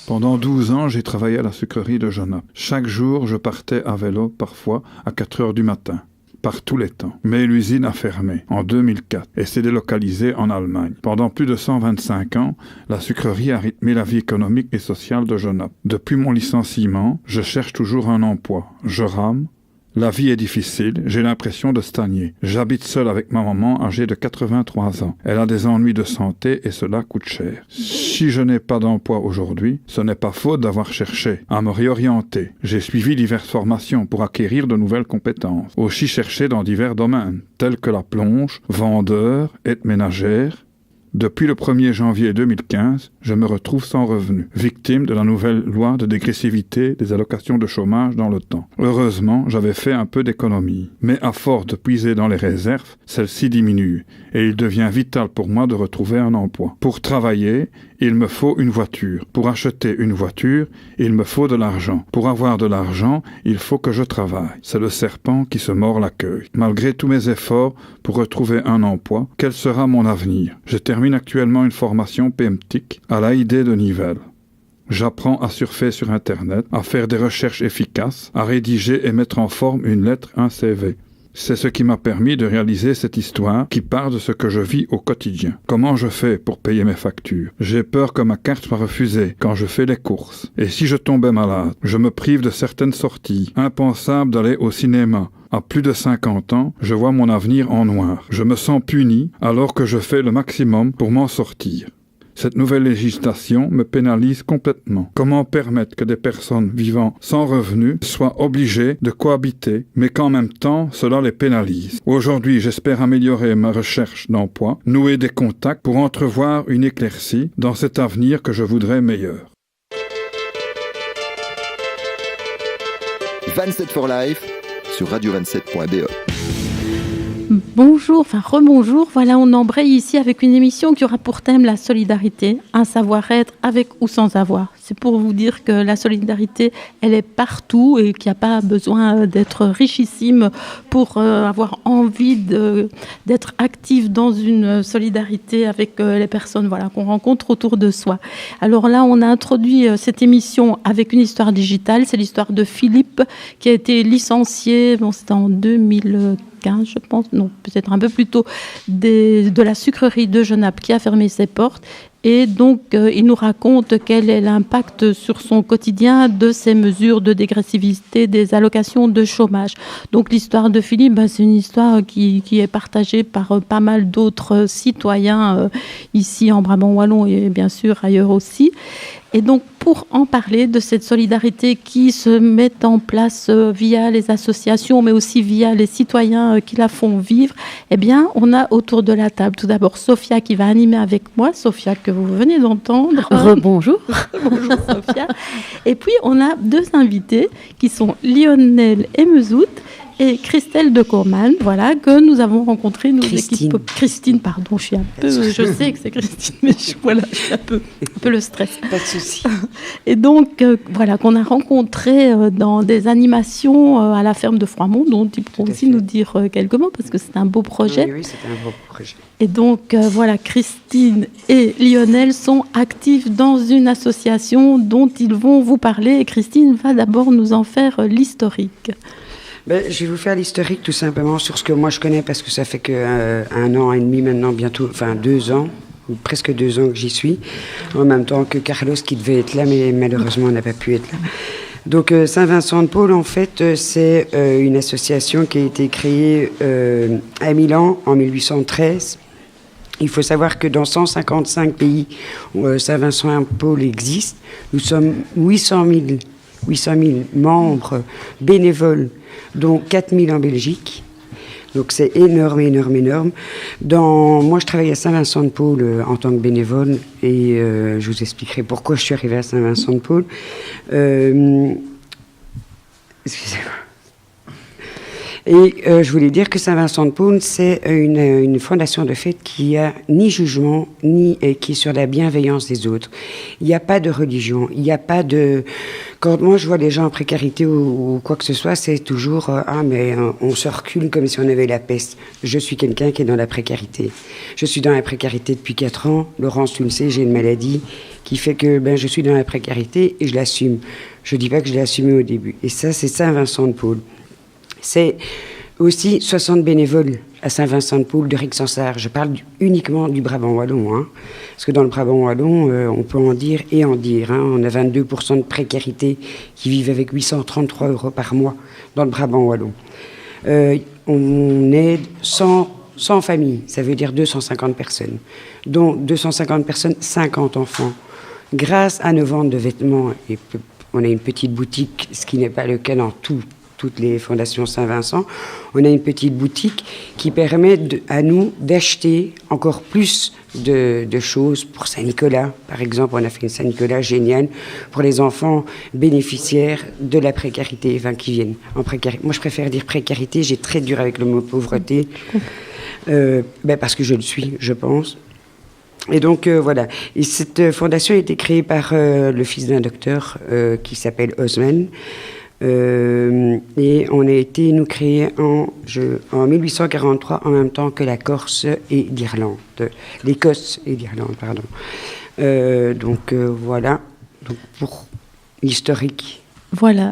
Pendant 12 ans, j'ai travaillé à la sucrerie de Genappe. Chaque jour, je partais à vélo, parfois à 4 heures du matin. Par tous les temps. Mais l'usine a fermé en 2004 et s'est délocalisée en Allemagne. Pendant plus de 125 ans, la sucrerie a rythmé la vie économique et sociale de Genappe. Depuis mon licenciement, je cherche toujours un emploi. Je rame. La vie est difficile, j'ai l'impression de stagner. J'habite seul avec ma maman âgée de 83 ans. Elle a des ennuis de santé et cela coûte cher. Si je n'ai pas d'emploi aujourd'hui, ce n'est pas faute d'avoir cherché à me réorienter. J'ai suivi diverses formations pour acquérir de nouvelles compétences. Aussi cherché dans divers domaines, tels que la plonge, vendeur, aide ménagère. Depuis le 1er janvier 2015, je me retrouve sans revenu, victime de la nouvelle loi de dégressivité des allocations de chômage dans le temps. Heureusement, j'avais fait un peu d'économie, mais à force de puiser dans les réserves, celle-ci diminue, et il devient vital pour moi de retrouver un emploi. Pour travailler, il me faut une voiture. Pour acheter une voiture, il me faut de l'argent. Pour avoir de l'argent, il faut que je travaille. C'est le serpent qui se mord la queue. Malgré tous mes efforts pour retrouver un emploi, quel sera mon avenir? Je termine actuellement une formation PMTIC à l'AID de Nivelles. J'apprends à surfer sur Internet, à faire des recherches efficaces, à rédiger et mettre en forme une lettre, un CV. C'est ce qui m'a permis de réaliser cette histoire qui part de ce que je vis au quotidien. Comment je fais pour payer mes factures? J'ai peur que ma carte soit refusée quand je fais les courses. Et si je tombais malade, je me prive de certaines sorties. Impensable d'aller au cinéma. À plus de 50 ans, je vois mon avenir en noir. Je me sens puni alors que je fais le maximum pour m'en sortir. Cette nouvelle législation me pénalise complètement. Comment permettre que des personnes vivant sans revenus soient obligées de cohabiter, mais qu'en même temps, cela les pénalise? Aujourd'hui, j'espère améliorer ma recherche d'emploi, nouer des contacts pour entrevoir une éclaircie dans cet avenir que je voudrais meilleur. 27 for Life sur radio27.be. Bonjour, enfin rebonjour, voilà on embraye ici avec une émission qui aura pour thème la solidarité, un savoir-être avec ou sans avoir. C'est pour vous dire que la solidarité, elle est partout et qu'il n'y a pas besoin d'être richissime pour avoir envie d'être actif dans une solidarité avec les personnes voilà, qu'on rencontre autour de soi. Alors là, on a introduit cette émission avec une histoire digitale, c'est l'histoire de Philippe qui a été licencié, c'était en 2015, je pense, non, peut-être un peu plus tôt, de la sucrerie de Genappe qui a fermé ses portes. Et donc, il nous raconte quel est l'impact sur son quotidien de ces mesures de dégressivité des allocations de chômage. Donc, l'histoire de Philippe, c'est une histoire qui est partagée par pas mal d'autres citoyens ici en Brabant wallon et bien sûr ailleurs aussi. Et donc, pour en parler de cette solidarité qui se met en place via les associations, mais aussi via les citoyens qui la font vivre, eh bien, on a autour de la table tout d'abord Sophia qui va animer avec moi. Sophia, que vous venez d'entendre. Rebonjour. Bonjour Sophia. Et puis, on a deux invités qui sont Lionel Emezout et Christelle de Courman, voilà, que nous avons rencontré, nos équipes. Christine, pardon, je sais que c'est Christine, mais je suis un peu le stress. Pas de souci. Et donc, voilà, qu'on a rencontré dans des animations à la ferme de Froidmont, dont ils pourront aussi nous dire quelques mots, parce que c'est un beau projet. Oui, c'est un beau projet. Et donc, voilà, Christine et Lionel sont actifs dans une association dont ils vont vous parler. Et Christine va d'abord nous en faire l'historique. Je vais vous faire l'historique tout simplement sur ce que moi je connais parce que ça fait que 1 an et demi maintenant, bientôt, enfin 2 ans, presque 2 ans que j'y suis, en même temps que Carlos qui devait être là mais malheureusement n'a pas pu être là. Donc Saint-Vincent-de-Paul en fait c'est une association qui a été créée à Milan en 1813. Il faut savoir que dans 155 pays où Saint-Vincent-de-Paul existe, nous sommes 800 000 membres bénévoles, dont 4 000 en Belgique. Donc c'est énorme. Moi, je travaille à Saint-Vincent-de-Paul en tant que bénévole et je vous expliquerai pourquoi je suis arrivée à Saint-Vincent-de-Paul. Excusez-moi. Et je voulais dire que Saint-Vincent-de-Paul, c'est une fondation de fait qui a ni jugement, et qui est sur la bienveillance des autres. Il n'y a pas de religion, il n'y a pas de... Quand moi je vois les gens en précarité ou quoi que ce soit, c'est toujours on se recule comme si on avait la peste. Je suis quelqu'un qui est dans la précarité. Je suis dans la précarité depuis 4 ans. Laurence, tu le sais, j'ai une maladie qui fait que je suis dans la précarité et je l'assume. Je ne dis pas que je l'ai assumé au début. Et ça, c'est Saint-Vincent-de-Paul. C'est aussi 60 bénévoles à Saint-Vincent-de-Paul de Rixensart. Je parle uniquement du Brabant wallon. Hein. Parce que dans le Brabant wallon, on peut en dire et en dire. Hein. On a 22% de précarité qui vivent avec 833 € par mois dans le Brabant wallon. On aide 100 familles, ça veut dire 250 personnes. Dont 250 personnes, 50 enfants. Grâce à nos ventes de vêtements, et on a une petite boutique, ce qui n'est pas le cas dans toutes les fondations Saint-Vincent, on a une petite boutique qui permet à nous d'acheter encore plus de choses pour Saint-Nicolas. Par exemple, on a fait une Saint-Nicolas géniale pour les enfants bénéficiaires de la précarité, qui viennent en précarité. Moi, je préfère dire précarité, j'ai très dur avec le mot pauvreté, parce que je le suis, je pense. Et donc, voilà. Et cette fondation a été créée par le fils d'un docteur qui s'appelle Osman. Et on a été, nous, créés en 1843, en même temps que la Corse et l'Irlande. L'Écosse et l'Irlande, pardon. Voilà. Donc, pour l'historique. Voilà.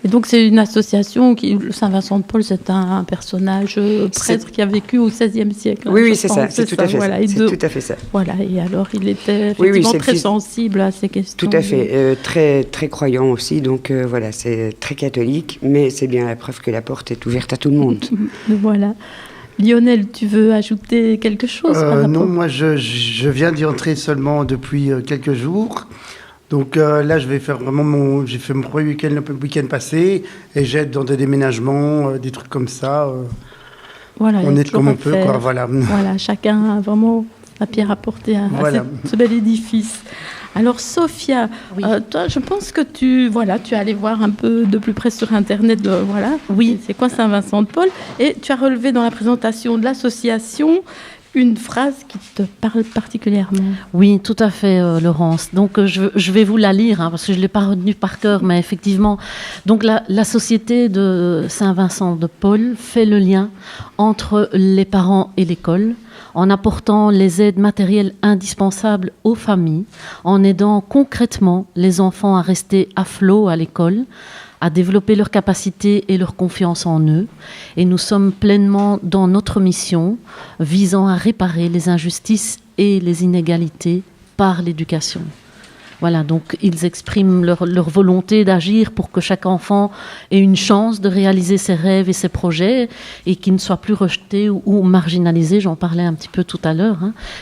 Et donc, c'est une association le Saint-Vincent-de-Paul, c'est un personnage prêtre qui a vécu au XVIe siècle. Oui, c'est ça. C'est tout à fait ça. C'est tout à fait ça. Voilà. Et alors, il était effectivement très sensible à ces questions. Tout à fait. Très, très croyant aussi. Donc, voilà, c'est très catholique. Mais c'est bien la preuve que la porte est ouverte à tout le monde. Voilà. Lionel, tu veux ajouter quelque chose par rapport... Non, moi, je viens d'y entrer seulement depuis quelques jours. Donc là, je vais faire vraiment j'ai fait mon premier week-end passé, et j'aide dans des déménagements, des trucs comme ça. Voilà, on aide comme on peut, quoi. Voilà. Voilà, chacun a vraiment sa pierre à porter à ce bel édifice. Alors, Sophia, toi, je pense que tu es allée voir un peu de plus près sur Internet. Oui, c'est quoi Saint-Vincent-de-Paul ? Et tu as relevé dans la présentation de l'association une phrase qui te parle particulièrement. Oui, tout à fait, Laurence. Donc, je vais vous la lire, parce que je ne l'ai pas retenue par cœur, mais effectivement, donc la Société de Saint-Vincent-de-Paul fait le lien entre les parents et l'école, en apportant les aides matérielles indispensables aux familles, en aidant concrètement les enfants à rester à flot à l'école, à développer leur capacité et leur confiance en eux. Et nous sommes pleinement dans notre mission visant à réparer les injustices et les inégalités par l'éducation. Voilà, donc ils expriment leur volonté d'agir pour que chaque enfant ait une chance de réaliser ses rêves et ses projets et qu'il ne soit plus rejeté ou marginalisé, j'en parlais un petit peu tout à l'heure,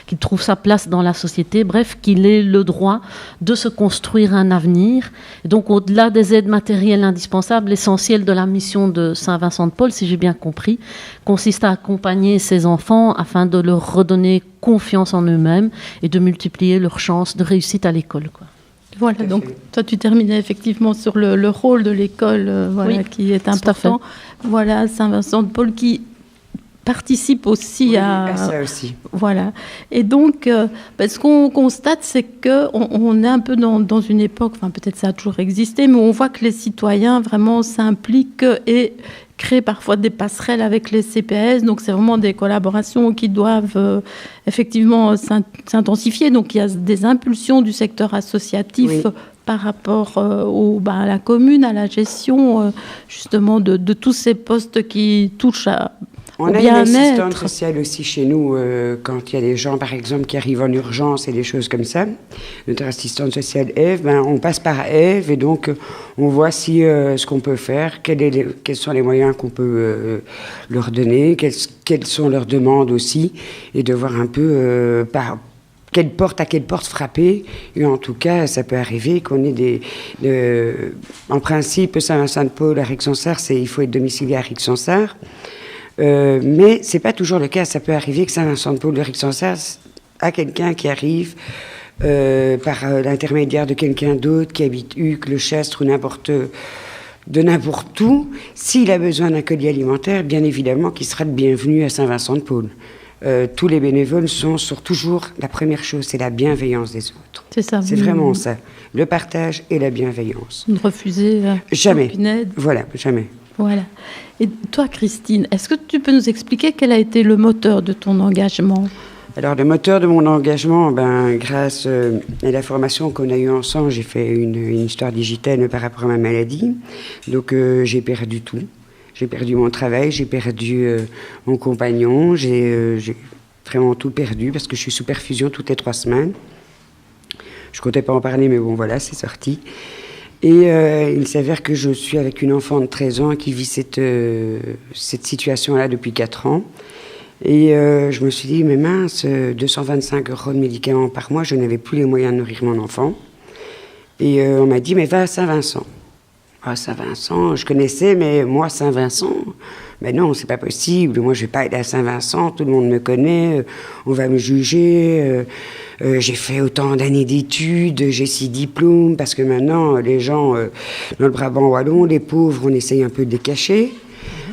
qu'il trouve sa place dans la société, bref, qu'il ait le droit de se construire un avenir. Et donc au-delà des aides matérielles indispensables, l'essentiel de la mission de Saint-Vincent-de-Paul, si j'ai bien compris, consiste à accompagner ces enfants afin de leur redonner confiance en eux-mêmes et de multiplier leurs chances de réussite à l'école, quoi. Voilà, donc toi tu terminais effectivement sur le rôle de l'école qui est important. Voilà, Saint-Vincent-de-Paul qui participe aussi à ça aussi. Voilà. Et donc, ce qu'on constate, c'est qu'on est un peu dans une époque, peut-être ça a toujours existé, mais on voit que les citoyens vraiment s'impliquent et créent parfois des passerelles avec les CPS. Donc, c'est vraiment des collaborations qui doivent effectivement s'intensifier. Donc, il y a des impulsions du secteur associatif par rapport à la commune, à la gestion justement de tous ces postes qui touchent à... On a une assistante sociale aussi chez nous quand il y a des gens, par exemple, qui arrivent en urgence et des choses comme ça. Notre assistante sociale, Ève, on passe par Ève et donc on voit si ce qu'on peut faire, quels sont les moyens qu'on peut leur donner, quelles sont leurs demandes aussi, et de voir un peu à quelle porte frapper. Et en tout cas, ça peut arriver qu'on ait en principe, Saint-Vincent-de-Paul à Rixensart, il faut être domicilié à Rixensart. Mais c'est pas toujours le cas. Ça peut arriver que Saint-Vincent-de-Paul de Rixensart a quelqu'un qui arrive par l'intermédiaire de quelqu'un d'autre qui habite Uccle, Le Chastre ou n'importe de n'importe où. S'il a besoin d'un colis alimentaire, bien évidemment qu'il sera le bienvenu à Saint-Vincent-de-Paul. Tous les bénévoles sont sur toujours la première chose, c'est la bienveillance des autres. C'est ça. C'est vraiment ça, le partage et la bienveillance. Ne refuser jamais. Une aide. Voilà, jamais. Voilà. Et toi, Christine, est-ce que tu peux nous expliquer quel a été le moteur de ton engagement ? Alors, le moteur de mon engagement, grâce à la formation qu'on a eue ensemble, j'ai fait une histoire digitale par rapport à ma maladie. Donc, j'ai perdu tout. J'ai perdu mon travail, j'ai perdu mon compagnon, j'ai vraiment tout perdu parce que je suis sous perfusion toutes les 3 semaines. Je ne comptais pas en parler, mais bon, voilà, c'est sorti. Et il s'avère que je suis avec une enfant de 13 ans qui vit cette situation-là depuis 4 ans. Et je me suis dit, mais mince, 225 € de médicaments par mois, je n'avais plus les moyens de nourrir mon enfant. Et on m'a dit, mais va à Saint-Vincent. Ah, Saint-Vincent, je connaissais, mais moi, Saint-Vincent, ben non, c'est pas possible. Moi, je vais pas aller à Saint-Vincent, tout le monde me connaît, on va me juger. J'ai fait autant d'années d'études, j'ai 6 diplômes, parce que maintenant, les gens, dans le Brabant wallon, les pauvres, on essaye un peu de les cacher.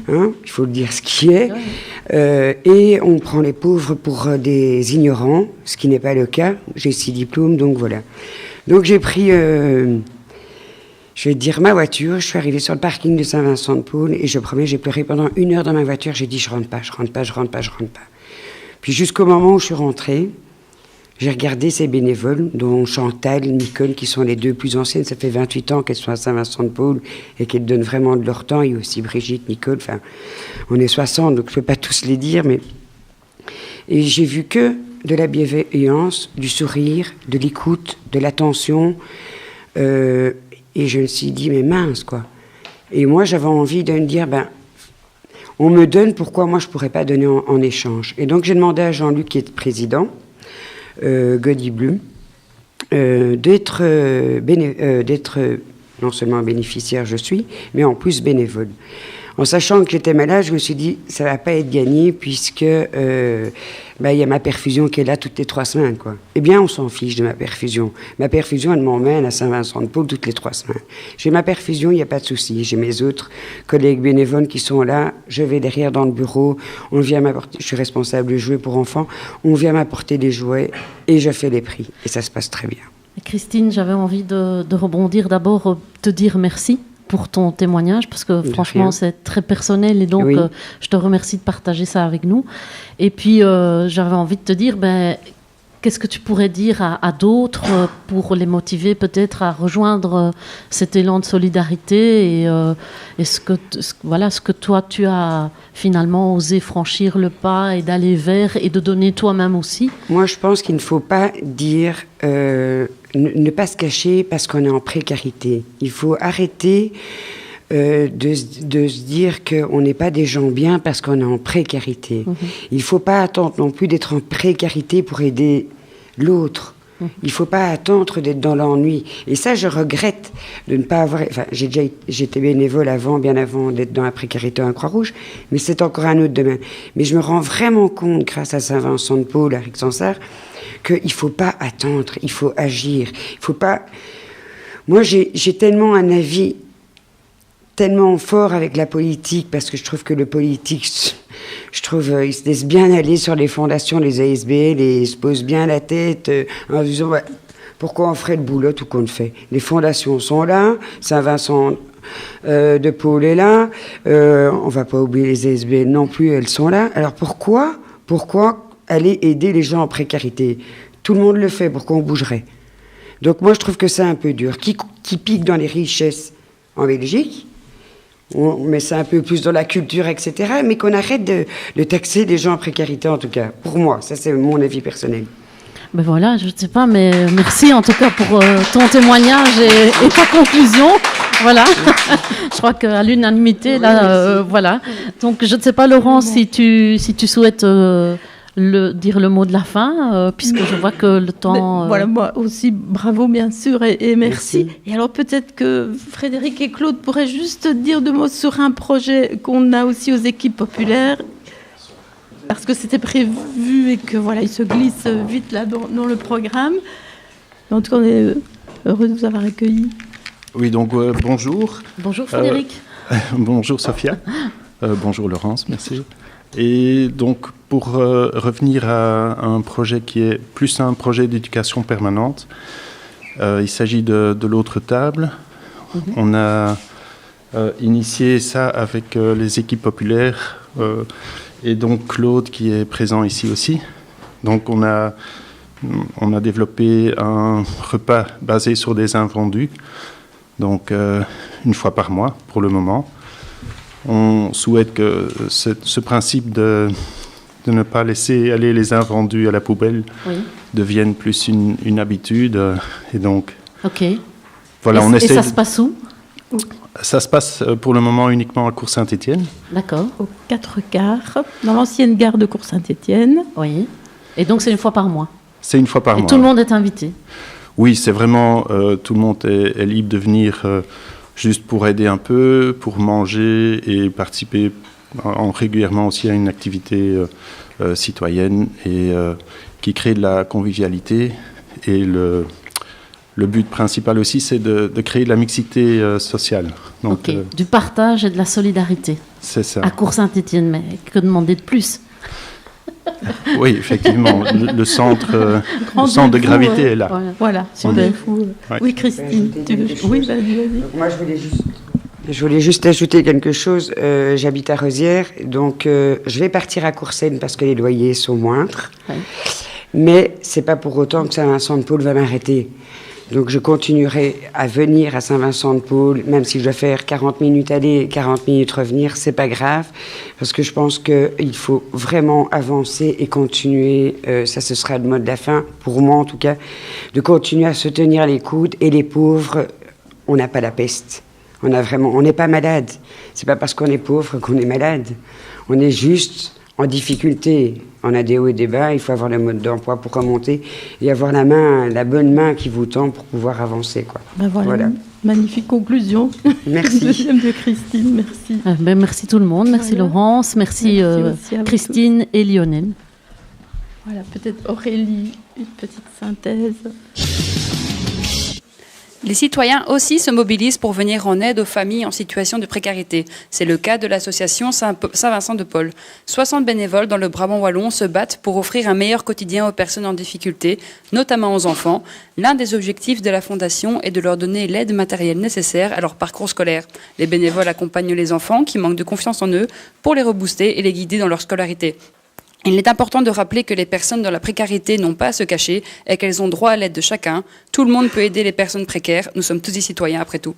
Hein, il faut le dire ce qui est. Et on prend les pauvres pour des ignorants, ce qui n'est pas le cas. J'ai 6 diplômes, donc voilà. Donc j'ai pris... je vais te dire ma voiture, je suis arrivée sur le parking de Saint-Vincent-de-Paul et je promets, j'ai pleuré pendant 1 heure dans ma voiture, j'ai dit je rentre pas. Puis jusqu'au moment où je suis rentrée, j'ai regardé ces bénévoles, dont Chantal, Nicole, qui sont les 2 plus anciennes, ça fait 28 ans qu'elles sont à Saint-Vincent-de-Paul et qu'elles donnent vraiment de leur temps, et aussi Brigitte, Nicole, enfin, on est 60, donc je ne peux pas tous les dire, mais... Et j'ai vu que de la bienveillance, du sourire, de l'écoute, de l'attention, et je me suis dit, mais mince, quoi. Et moi, j'avais envie de me dire, on me donne, pourquoi moi, je ne pourrais pas donner en échange. Et donc, j'ai demandé à Jean-Luc, qui est président, Godiblum, d'être non seulement bénéficiaire, je suis, mais en plus bénévole. En sachant que j'étais malade, je me suis dit, ça ne va pas être gagné, puisque il y a ma perfusion qui est là toutes les 3 semaines, quoi. Eh bien, on s'en fiche de ma perfusion. Ma perfusion, elle m'emmène à Saint-Vincent-de-Paul toutes les 3 semaines. J'ai ma perfusion, il n'y a pas de souci. J'ai mes autres collègues bénévoles qui sont là. Je vais derrière dans le bureau. On vient m'apporter, je suis responsable de jouets pour enfants. On vient m'apporter des jouets et je fais les prix. Et ça se passe très bien. Christine, j'avais envie de rebondir. D'abord, te dire merci pour ton témoignage, parce que franchement, c'est très personnel, et donc oui. Je te remercie de partager ça avec nous. Et puis, j'avais envie de te dire, qu'est-ce que tu pourrais dire à d'autres pour les motiver peut-être à rejoindre cet élan de solidarité et ce que toi, tu as finalement osé franchir le pas et d'aller vers et de donner toi-même aussi? Moi, je pense qu'il ne faut pas dire... ne pas se cacher parce qu'on est en précarité. Il faut arrêter de se dire qu'on n'est pas des gens bien parce qu'on est en précarité. Mmh. Il ne faut pas attendre non plus d'être en précarité pour aider l'autre. Mmh. Il ne faut pas attendre d'être dans l'ennui. Et ça, je regrette de ne pas avoir... Enfin, j'étais bénévole bien avant d'être dans la précarité à la Croix-Rouge, mais c'est encore un autre domaine. Mais je me rends vraiment compte, grâce à Saint-Vincent-de-Paul, à Rixensart, qu'il ne faut pas attendre, il faut agir. Il faut pas... Moi, j'ai tellement un avis tellement fort avec la politique, parce que je trouve que le politique, il se laisse bien aller sur les fondations, les ASBL, et il se pose bien la tête en disant pourquoi on ferait le boulot tout qu'on le fait. Les fondations sont là, Saint-Vincent de Paul est là, on ne va pas oublier les ASBL non plus, elles sont là. Alors pourquoi aller aider les gens en précarité? Tout le monde le fait, pourquoi on bougerait? Donc moi je trouve que c'est un peu dur. Qui pique dans les richesses en Belgique, on met ça un peu plus dans la culture, etc., mais qu'on arrête de taxer les gens en précarité, en tout cas. Pour moi, ça c'est mon avis personnel. Ben voilà, je ne sais pas, mais merci en tout cas pour ton témoignage et ta conclusion. Voilà, je crois qu'à l'unanimité, là, voilà. Donc je ne sais pas, Laurent, si tu souhaites... dire le mot de la fin, puisque je vois que le temps... Voilà, moi aussi, bravo bien sûr, et merci. Et alors peut-être que Frédéric et Claude pourraient juste dire 2 mots sur un projet qu'on a aussi aux équipes populaires, parce que c'était prévu et que voilà, il se glisse vite là dans le programme. En tout cas, on est heureux de vous avoir accueillis. Oui, donc bonjour. Bonjour Frédéric. Bonjour Sophia. Bonjour Laurence, merci. Et donc pour revenir à un projet qui est plus un projet d'éducation permanente, il s'agit de l'autre table. On a initié ça avec les équipes populaires et donc Claude qui est présent ici aussi. Donc on a développé un repas basé sur des invendus, donc une fois par mois pour le moment. On souhaite que ce principe de ne pas laisser aller les invendus à la poubelle devienne plus une habitude. Et donc, voilà, on essaie. Et ça se passe où? Ça se passe pour le moment uniquement à Cours-Saint-Étienne. D'accord. Au 4 quarts, dans l'ancienne gare de Cours-Saint-Étienne. Oui. Et donc c'est une fois par mois? C'est une fois par mois. Et tout le monde est invité? Oui, c'est vraiment, tout le monde est libre de venir juste pour aider un peu, pour manger et participer régulièrement aussi à une activité citoyenne et qui crée de la convivialité. Et le but principal aussi, c'est de créer de la mixité sociale. Donc, du partage et de la solidarité. C'est ça. À Cours-Saint-Étienne, mais que demander de plus? Oui, effectivement, le centre de gravité est là. Voilà, rendez-vous. Oui, Christine, tu veux... Oui, vas-y. Moi, je voulais juste ajouter quelque chose. J'habite à Rosières, donc je vais partir à Courcelles parce que les loyers sont moindres. Ouais. Mais c'est pas pour autant que Saint-Vincent-de-Paul va m'arrêter. Donc je continuerai à venir à Saint-Vincent-de-Paul, même si je dois faire 40 minutes aller, 40 minutes revenir, c'est pas grave, parce que je pense qu'il faut vraiment avancer et continuer, ça ce sera le mot de la fin, pour moi en tout cas, de continuer à se tenir les coudes, et les pauvres, on n'a pas la peste. On n'est pas malade. C'est pas parce qu'on est pauvre qu'on est malade. On est juste en difficulté. On a des hauts et des bas, il faut avoir le mode d'emploi pour remonter et avoir la bonne main qui vous tend pour pouvoir avancer, quoi. Voilà. Magnifique conclusion. Merci. Deuxième de Christine, merci. Merci tout le monde, merci Laurence, merci Christine et Lionel. Voilà, peut-être Aurélie, une petite synthèse. Les citoyens aussi se mobilisent pour venir en aide aux familles en situation de précarité. C'est le cas de l'association Saint-Vincent-de-Paul. 60 bénévoles dans le Brabant wallon se battent pour offrir un meilleur quotidien aux personnes en difficulté, notamment aux enfants. L'un des objectifs de la fondation est de leur donner l'aide matérielle nécessaire à leur parcours scolaire. Les bénévoles accompagnent les enfants qui manquent de confiance en eux pour les rebooster et les guider dans leur scolarité. Il est important de rappeler que les personnes dans la précarité n'ont pas à se cacher et qu'elles ont droit à l'aide de chacun. Tout le monde peut aider les personnes précaires. Nous sommes tous des citoyens après tout.